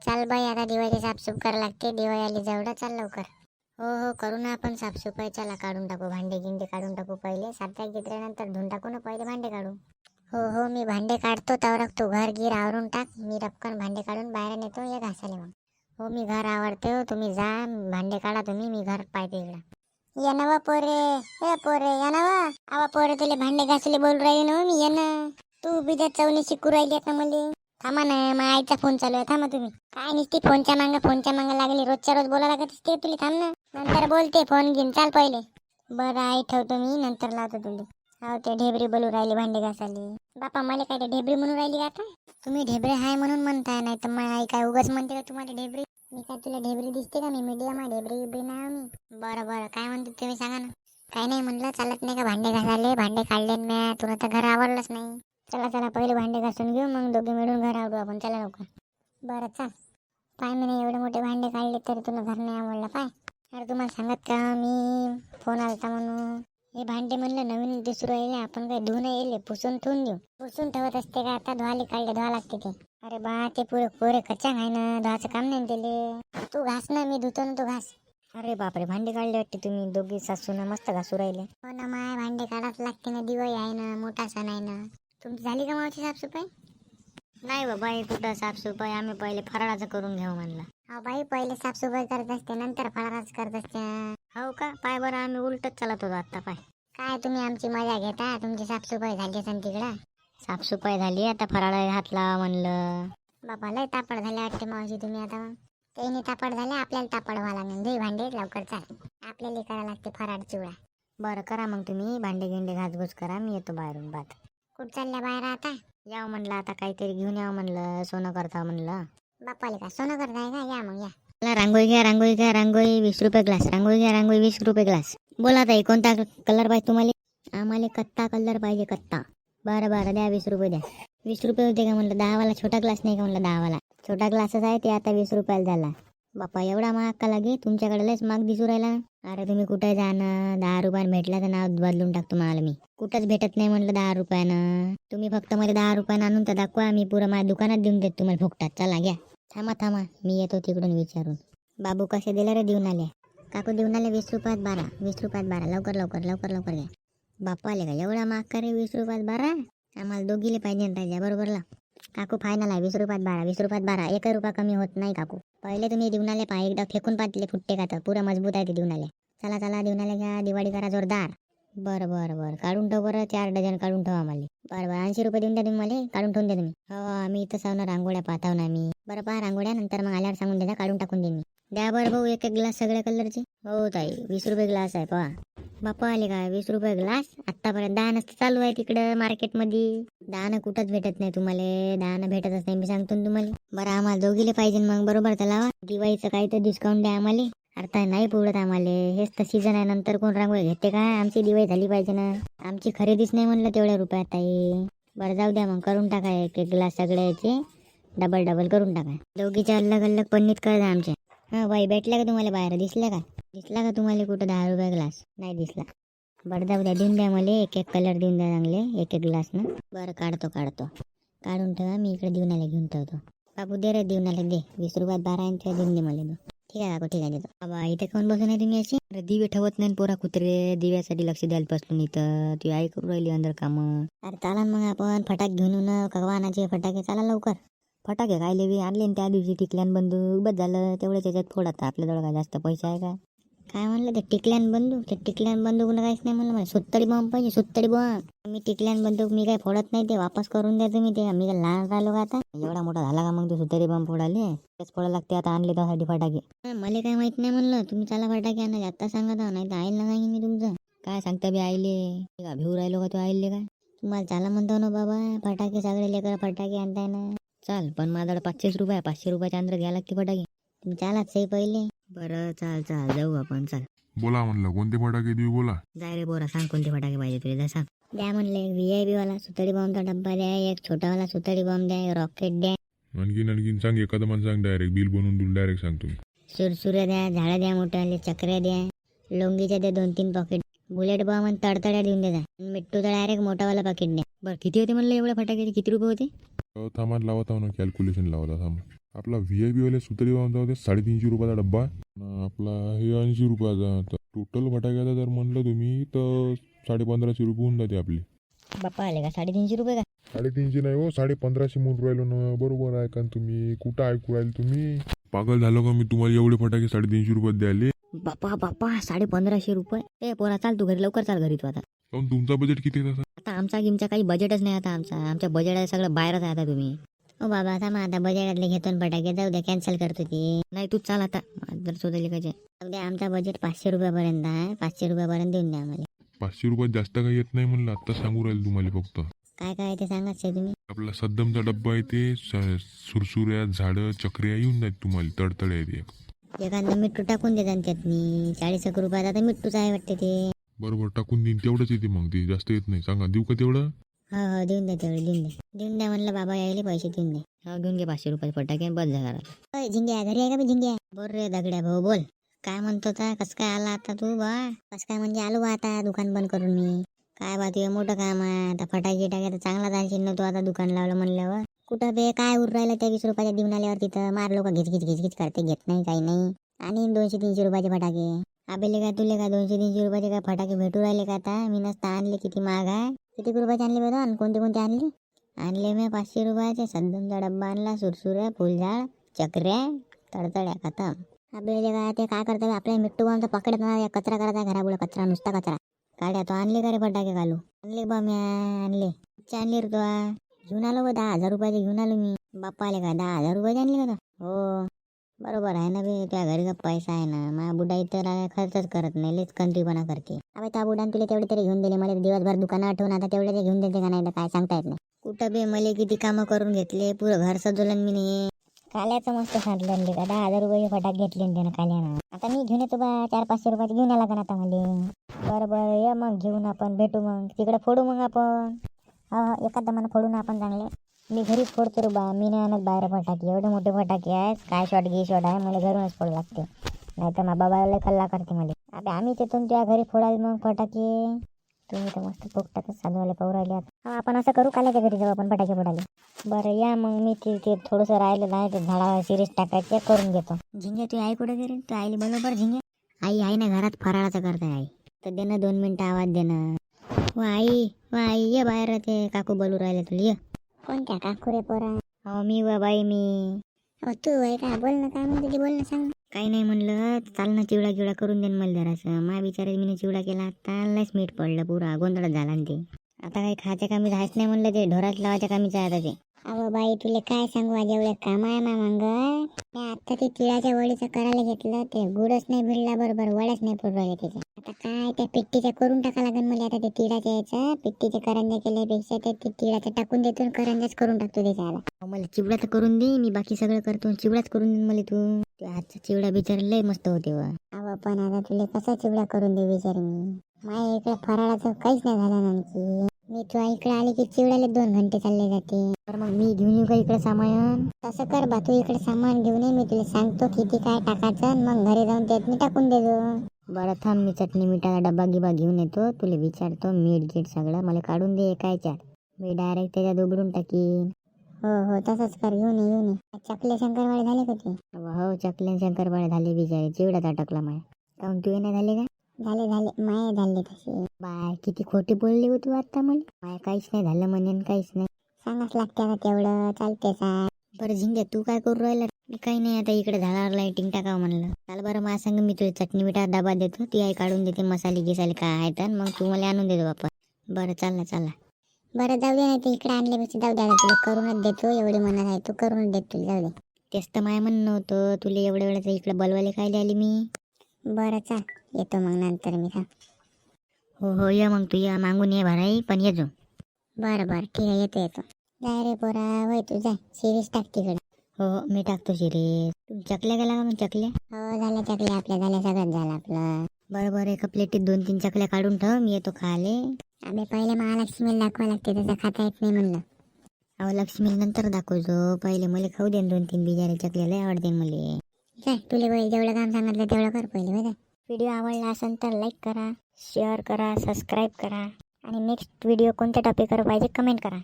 चाल बाई, आता दिवाळी साफसूफ करायला लागते. दिवाळी आली जवळ, चाल लवकर. हो हो, करू ना आपण साफसफाई. चला काढून टाकू, भांडे गिंडे काढून टाकू पहिले. सात्या गित्र्यानंतर धुवून टाकू ना, पहिले भांडे काढू. हो हो, मी भांडे काढतो तवरक तू घर गिर आवरून टाक. मी रपकन भांडे काढून बाहेर नेतो हे घासाले मग. हो, मी घर आवडते हो. तुम्ही जा भांडे काढा तुम्ही, मी घर पाहते इकडं. ये नवा पोरे, हे पोरे या नवा. आवा पोरे, तुले भांडे घासले बोलू राहिले ना मी. ये ना तू बी त्या चवणी शिकू राहिली आता मले. थांबा ना, माझ्या आईचा फोन चालू आहे. थांबा तुम्ही. काय नुसती फोनच्या मागं लागली. रोजच्या रोज बोला लागत असते तुला. थांब ना, नंतर बोलते. फोन घेऊन चाल पहिले. बरं आई, ठेवतो मी, नंतर लावतो तुला. हो, ते ढेबरी बोलू राहिले भांडे घासाले. बापा, मला काय ते ढेबरी म्हणून राहिली का आता? तुम्ही ढेबरे हाय म्हणून म्हणताय, नाही तर मग आई काय उगाच म्हणते का तुम्हाला ढेबरी? मी काय तुला ढेबरी दिसते का? मी मीडियम आहे, ढेबरी गिबरी नाही मी. बरं बरं, काय म्हणते तुम्ही सांगा ना. काही नाही म्हणलं, चालत नाही का भांडे घासाले? भांडे काढले म्या, तुला तर घर आवडलंच नाही. चला चला, पहिले भांडे घासून घेऊ, मग दोघे मिळून घर आवडू आपण. चला लवकर. बरं चाल. पाय, मी नाही एवढे मोठे भांडे काढले तरी तुला घर नाही आवडलं पाय. अरे तुम्हाला सांगत का मी फोन आलता म्हणून? हे भांडे म्हणलं नवीन दिसू राहिले, आपण काही धुवून येईल पुसून ठेवून देऊ. पुसून ठेवत असते का आता? धुवाले काढले, धुवा लागते ते. अरे बा, ते पुरे कोरे कच्चा आहे ना, धुवाचं काम नाही त्याले. तू घास ना, मी धुतो ना, तू घास. अरे बापरे, भांडे काढले वाटते तुम्ही दोघी सासू ना, मस्त घासू राहिले. हो ना माय, भांडे काढाच लागते ना, दिवाळी आहे ना, मोठा सण आहे ना. तुमची झाली का मावची साफसफाई? नाही बाबा, हे कुठं साफसफाई, आम्ही पहिले फराळाचं करून घेऊ म्हणलं. हो बाई, पहिले साफसफाई करत असते, नंतर फराळाचं करत असते. हो का? पाय बरं, आम्ही उलटच चालत होतो आता. पाय काय तुम्ही आमची मजा घेता? तुमची साफसफाई झाली असेल तिकडं. साफसफाई झाली, आता फराळ हात लावा म्हणलं. बाबा, लय तापड झाले वाटते मावशी तुम्ही आता. त्यांनी तापड झाले, आपल्याला तापड व्हायला लागेल. दे भांडे लवकर, चाल. आपल्याला करायला लागते फराळ चिवडा. बरं करा मग तुम्ही भांडे गिंडे घासघूस करा, मी येतो बाहेरून. बात कुठं चालल्या बाहेर आता? याव म्हणलं आता, काहीतरी घेऊन यावं म्हणलं, सोनं करता म्हणलं. बापाले का सोनं करताय का? या मग या. मला रांगोळी घ्या, रांगोळी घ्या, रांगोळी 20 रुपये ग्लास. रांगोळी घ्या, रांगोळी 20 रुपये ग्लास. बोला ताई, कोणता कलर पाहिजे तुम्हाला? आम्हाला कत्ता कलर पाहिजे, कत्ता. बरं बरं, द्या 20 रुपये द्या. 20 रुपये होते का म्हणलं? 10 वाला छोटा ग्लास नाही का म्हणलं? 10 वाला छोटा ग्लासच आहे, ते आता 20 रुपयाला झाला. बापा, एवढा महाग का लागे? तुमच्याकडे लयच महाग दिसू राहिला. अरे तुम्ही कुठे जाणं, 10 रुपयानं भेटला तर नाव बदलून टाकतो मला मी. कुठंच भेटत नाही म्हणलं 10 रुपयानं. तुम्ही फक्त मला 10 रुपयानं आणून तर दाखवा, मी पुरं माझ्या दुकानात देऊन देतो तुम्हाला फुकटात. चला घ्या. थांबा थांबा, मी येतो तिकडून विचारून. बाबू कसे दिले रे देऊन आले? काकू देऊन आले 20 रुपयात 12. 20 रुपयात 12. लवकर लवकर लवकर लवकर घ्या. बापू आले का? एवढा महाग का रे 20 रुपयात 12? आम्हाला दोघीले पाहिजे राहिल्या बरोबरला. काकू फायनल आहे 20 रुपयात 12. 20 रुपयात 12, 1 रुपया कमी होत नाही काकू. पहिले तुम्ही देऊन आले पाय, एकदा फेकून पाहतले फुटते का? तर पुरा मजबूत आहे ते देऊन आले. चला चला, देऊन आले घ्या, दिवाळी करा जोरदार. बरं बरं बरं, काढून ठेव बरं, 4 डझन काढून ठेवा मला. बरं बरं, 80 रुपये देऊन द्या तुम्ही मला, काढून ठेवून द्या तुम्ही. हो, आम्ही इथं सावना रांगोळ्या पाहताव ना मी. बरं पहा रांगोळ्या, नंतर मग आल्यावर सांगून द्या, काढून टाकून देईन मी. द्या बरं भाऊ, एक एक ग्लास सगळ्या कलरचे. हो ताई, 20 रुपये ग्लास आहे पहा. बापा आले का? 20 रुपये ग्लास. आतापर्यंत 10 नसतं चालू आहे तिकडं मार्केटमध्ये. 10 कुठंच भेटत नाही तुम्हाला, 10 भेटतच नाही, मी सांगतो तुम्हाला. बरं, आम्हाला दोघीले पाहिजे मग बरोबर. चला, दिवाळीचं काही तर डिस्काउंट द्या आम्हाला. आता नाही पुरत आम्हाला, हेच तर सीझन आहे, नंतर कोण रांगोळी घेते काय? आमची दिवाळी झाली पाहिजे ना. आमची खरेदीच नाही म्हणलं तेवढ्या रुपयात ताई. बरं जाऊ द्या मग, करून टाका एक एक ग्लास सगळ्याचे, डबल डबल करून टाका. दोघीच्या अलग अलग पन्नीत कर द्या आमच्या. हा बाई, भेटल्या का तुम्हाला बाहेर? दिसल्या का? दिसला का तुम्हाला कुठं 10 रुपये ग्लास? नाही दिसला. बरं जाऊ द्या, देऊन द्या मला एक एक कलर देऊन द्या चांगले, एक एक ग्लास ना. बरं काढतो काढून ठेवा, मी इकडे देऊन आले घेऊन ठेवतो. बाबू दे रे, देऊन आले दे. 20 रुपयात 12 इंच देऊन दे मला. ठीक आहे काकू, ठीक आहे देतो. बाबा, इथे कोण बसून आहे तुम्ही अशी? अरे दिवे ठेवत नाही पोरा कुत्रे, दिव्यासाठी लक्ष द्यायला पासून इथं ती आई करू राहिली अंदर काम. अरे चला मग आपण फटाके घेऊन येऊन, कगवानाचे फटाके. चला लवकर. फटाके काय लेवी आणले त्या दिवशी, टिकल्यान बंदूक बस झालं तेवढ्याच याच्यात फोडत. आपल्याजवळ काय जास्त पैसे आहे का? काय म्हणलं ते टिकल्यान बंदूक? ते टिकल्यान बंदूक काहीच नाही म्हणलं मला. सुत्तडी बॉम्ब पाहिजे, सुत्तडी बॉम्ब. मी टिकल्यान बंदूक मी काय फोडत नाही, ते वापस करून द्या तुम्ही. ते मी काय लहान राहिलो का आता? एवढा मोठा झाला का मग तू सुत्तडी बॉम्ब फोडाले? तेच फोडायला लागते आता, आणले त्यासाठी फटाके. मला काय माहित नाही म्हणलं, तुम्ही चला फटाके आणायचे आता सांगा तर, नाही तर आईल ना सांगेन मी तुमचं. काय सांगता बी आईले का? भिऊ राहिलो का तू आईले? काय तुम्हाला चला म्हणतो ना बाबा, फटाके सगळे लेकर फटाके आणताय ना. चाल, पण माझ्याकडे 500 रुपये, 500 रुपयाच्या अंदर घ्यायला लागते फटाके. तुम्ही चालाच सही पहिले. बरं चाल चाल, जाऊ आपण. चाल बोला म्हणलं, कोणते फटाके देऊ बोला. जाय रे बोरा, सांग कोणते फटाके पाहिजे तुला, जा सांग. द्या म्हणले एक VIP वाला सुतळी बॉम्बचा डब्बा द्या, एक छोटावाला सुतळी बॉम्ब द्या, एक रॉकेट द्या. आणखीन सांग, एखादं मन सांग, डायरेक्ट बिल बनवून देऊ डायरेक्ट सांगतो. सुरसुऱ्या द्या, झाडं द्या, मोठ्याले चक्र्या द्या, लोंगीच्या द्या 2-3 पॉकेट. बुलेट बॉम्ब आणि तडतड्या देऊन द्या. मिट्टूचा डायरेक्ट मोठावाला पॅकेट द्या. बरं किती होते म्हणलं एवढ्या फटाक्याचे? किती रुपये होते? थांबा लावत आहो ना, कॅल्क्युलेशन लावता थांबा. आपला VIP वाले सुतळी बांधता होते 350 रुपयाचा डब्बा आपला हे 80 रुपयाचा तर टोटल फटाक्याचा जर म्हणलं तुम्ही तर 1550 रुपये होऊन जाते आपली. बाप्पा आले का 350 रुपये का? 350 नाही हो 1550 म्हणून राहिलो ना. बरोबर आहे का तुम्ही? कुठं ऐकू राहिले तुम्ही? पागल झालं का मी तुम्हाला एवढे फटाके 350 रुपयात द्यायले? बाप्पा 1500 रुपये. ए पोरा चाल तू घरी, लवकर चाल घरी तू आता. काहून तुमचा बजेट किती आहे तसा? आता आमचा काही बजेटच नाही आता आमच्या बजेट आहे सगळं बाहेरच आहे आता तुम्ही. ओ बाबा आता मग आता बजेटातले घेतो ना फटाके, जाऊ द्या कॅन्सल करतो ते. नाही तूच चाल आता जर शोधले का जाऊ द्या. आमचा बजेट 500 रुपयापर्यंत आहे. 500 रुपयापर्यंत देऊन द्या आम्हाला. 500 रुपयात जास्त काही येत नाही म्हणलं आता सांगू राहील तुम्हाला फक्त. काय काय ते सांगाच तुम्ही. आपला सद्दमचा डब्बा आहे ते सुरसुऱ्या झाडं चक्रिया येऊन जात तुम्हाला तडतड्या येते. एखादा मिठ्ठू टाकून देतात ना त्यातनी. 40 रुपयात आता मिठ्ठूच आहे वाटते ते. बरोबर टाकून देईन तेवढंच येते मग ते जास्त येत नाही. सांगा देऊ का तेवढं? हो देऊन द्या तेवढे देऊन द्या म्हणलं बाबा यायले पैसे देऊन द्या. हो घेऊन घे 500 रुपये फटाके बस झाला. झिंग्या घरी आहे का बी झिंग्या? बोल रे दगड्या भाऊ बोल. काय म्हणतो कसं काय आला आता तू बा? कसं काय म्हणजे आलो बा आता दुकान बंद करून मी. काय बा तुझं मोठं काम आहे आता फटाके टाके तर चांगला जायचे ना तू आता दुकान लावलं म्हणल्यावर. कुठं बे काय उर राहिलं त्या 20 रुपयाच्या देऊन आल्यावर तिथं मार लोक घिच करते घेत नाही काही नाही. आणि 200-300 रुपयाचे फटाके आबेले काय तुले काय 200-300 रुपयाचे काय फटाके भेटू राहिले का आता? मी नसता आणले किती महाग आहे. किती रुपयाचे आणले बघा आणि कोणते आणले मी 500 रुपयाचे. सद्दमचा डब्बा आणला, सुरसुऱ्या, फुलझाड, चक्र्या, तडतड्या खतम. आपल्याला काय ते काय करतात आपल्या मिट्टू बामचा पकडत ना कचरा करायचा घरापुढे कचरा नुसता कचरा काढ्या. तो आणले का रे फटाके घालू? आणले बा मी आणले रे तो घेऊन आलो बा 10,000 रुपयाचे घेऊन आलो मी. बाप्पा आले का 10,000 रुपयाचे आणले का? हो बरोबर आहे ना बे. त्या घरी का पैसा आहे ना. माझ्या बुडा इतर खर्चच करत नाही लेच कंत्रीपणा करते. अबे त्या बुडान तुला तेवढे तरी घेऊन दिले मला दिवसभर दुकानं आठवून आता तेवढे ते घेऊन देते का नाही काय सांगता येत नाही. कुठं बे मला किती कामं करून घेतले पुरं घर सजवलं मी नाही. काल्याचं मस्त सांडलं का 10,000 रुपये फटाके घेतले त्यानं काल्यानं. आता मी घेऊन येतो बा 400-500 रुपयाचे घेऊन आला का आता मला. बरं या मग घेऊन आपण भेटू मग तिकडे फोडू मग आपण. हा एखादा मला फोडून आपण चांगले. मी घरीच फोडतो रे बा. मी नाही आणत बाहेर फटाके. एवढे मोठे फटाके आहेत काय शॉट आहे मला घरूनच फोड लागते. नाही तर माझ्या बाबाला कल्ला करते मला. अबे आम्ही तिथून त्या घरी फोडायला मग फटाके. तुम्ही तर मस्त पोपटातच चालवायला पाहू राहिले आता. आपण असं करू काल्याच्या घरी जाऊ आपण फटाके फोडायला. बरं या मग मी ते थोडंसं राहिलं नाही ते झाडावर सिरीज टाकायचे करून घेतो. झिंगे तू आई कुठे गेली? तू आईली बरोबर झिंगे. आई आहे ना घरात फराळाचं करताय आई. तर दे ना 2 मिनिटं आवाज दे ना. व आई ये बाहेर ते काकू बोलू राहिले तुला ये. कोणत्या काकू रे पोरा? हो मी व बाई मी. हो तू आहे का? बोल ना काय म्हणते ते बोल ना सांग. काही नाही म्हणलं चाल ना चिवडा करून दे मला जरासं. माझ्या विचारात मी चिवडा केला आता लयच मीठ पडलं पुरा गोंधळच झाला ना ते. आता काही खायच्या कामी जायच नाही म्हणलं ते ढोरात लावायच्या कामीच आहे आता ते. अहो बाई तुला काय सांगू आज एवढे काम आहे मांग. मी आता ते तिळाच्या वडीचं करायला घेतलं ते गुडच नाही भिडला बरोबर वड्याच नाही पडू राहिले त्याच्या. आता काय त्या पिट्टीच्या करून टाका लागेल मला आता ते तिळाच्या यायचं. पिट्टीचे करंजा केल्यापेक्षा ते तिळाच्या टाकून देतो करंजाच करून टाकतो त्याच्या. मला चिवडा तर करून दे मी बाकी सगळं करतो. चिवडाच करून दे मला तू. ते आजचा चिवडा बिचार लय मस्त होते व. अहो पण आता तुला कसा चिवडा करून दे विचार मी. माझ्या इकडे फराळाचं काहीच नाही झालं आणखी. मी तुझ्या इकडे आले की चिवड्याला 2 घंटे चालले जाते. तर मग मी घेऊन येऊ का इकडे सामान? तसं कर बा तू इकडे सामान घेऊन ये. मी तुला सांगतो किती काय टाकायचं मग घरी जाऊन त्यात मी टाकून देतो. बरं थांब मी चटणी मिठाचा डब्बा गिबा घेऊन येतो. तुला विचारतो मीठ गीठ सगळं मला काढून दे एकाच्यात. मी डायरेक्ट त्याच्यात उघडून टाकीन. हो तसंच कर घेऊन ये. चकले शंकरपाळे झाले का ते? हो चकले शंकरपाळे झाले बिचारे. चिवडा टाकला माया. काहून तू नाही झाले का? झाले माया झाले तसे. बाय किती खोटी बोलली हो तू आता मला. माया काहीच नाही झालं म्हणेन काहीच नाही. सांगाच लागते आता तेवढं चालते सांग. बरं झिंग्या तू काय करू राहिला? मी काही नाही आता इकडे झाडावर लाइटिंग टाकावं म्हणलं. चाल बरं माझ्या सांग मी तुझी चटणी मिठा डबा देतो. ती आई काढून देते मसाले गिसाले काय आहे तर मग तू मला आणून देतो बाप्पा. बरं चाल बरं जाऊ दे नाही ते इकडे आणल्यापेक्षा जाऊ द्या तुला करूनच देतो. एवढी म्हणत आहे तू करूनच देतो तुला जाऊ दे. तेच तर माय म्हणणं नव्हतं तुला एवढ्या वेळेचं इकडे बोलवायला काय आली मी. बरं चाल येतो मग नंतर मी का. हो ये मग तू या मागून ये भराई पण ये जो. बरं ठीक आहे येतो. जाय रे पोरा वय तू जाय सिरीज टाक तिकडे. हो मी टाकतो सिरीज. तुम्ही चकल्या गेला का मग चकल्या? हो झाल्या चकल्या आपल्या झाल्या सगळ्यात झालं आपलं. बरं एका प्लेटीत 2-3 चकल्या काढून ठेव मी येतो खाले. आम्ही पहिले महालक्ष्मीला दाखवा लागते तसं खाता येत नाही म्हणलं. अहो लक्ष्मी नंतर दाखवतो पहिले मला खाऊ दे 2-3 बिजारे चकल्या लय आवडते मला. जाय तुला पहिले जेवढं काम सांगितलं तेवढं कर पहिले बघा. व्हिडिओ आवडला असेल तर लाईक करा शेअर करा सबस्क्राईब करा आणि नेक्स्ट व्हिडिओ कोणत्या टॉपिकवर पाहिजे कमेंट करा.